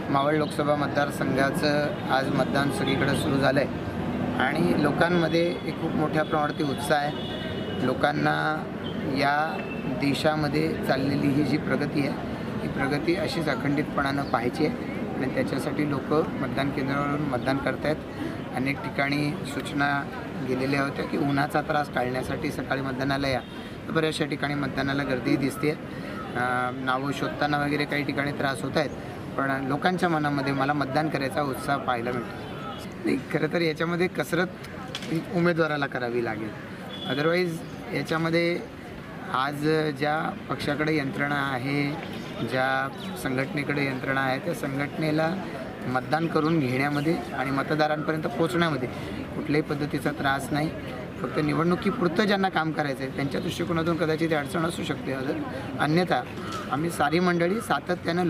मावळ लोकसभा मतदारसंघाचं आज मतदान सगळीकडे सुरू झालं आहे आणि लोकांमध्ये एक खूप मोठ्या प्रमाणात उत्साह आहे। लोकांना या देशामध्ये चाललेली ही जी प्रगती आहे ही प्रगती अशीच अखंडितपणानं पाहायची आहे आणि त्याच्यासाठी लोक मतदान केंद्रावरून मतदान करत आहेत। अनेक ठिकाणी सूचना गेलेल्या होत्या की उन्हाचा त्रास टाळण्यासाठी सकाळी मतदानाला या, तर बऱ्याचशा ठिकाणी मतदानाला गर्दी दिसते। नावं शोधताना वगैरे काही ठिकाणी त्रास होत आहेत, पण लोकांच्या मनामध्ये मला मतदान करायचा उत्साह पाहायला मिळतो। नाही, खरं तर याच्यामध्ये कसरत उमेदवाराला करावी लागेल। अदरवाईज याच्यामध्ये आज ज्या पक्षाकडे यंत्रणा आहे, ज्या संघटनेकडे यंत्रणा आहे, त्या संघटनेला मतदान करून घेण्यामध्ये आणि मतदारांपर्यंत पोहोचण्यामध्ये कुठल्याही पद्धतीचा त्रास नाही। फक्त निवडणुकीपुरतं ज्यांना काम करायचं आहे त्यांच्या दृष्टिकोनातून कदाचित अडचण असू शकते। अन्यथा आम्ही सारी मंडळी सातत्यानं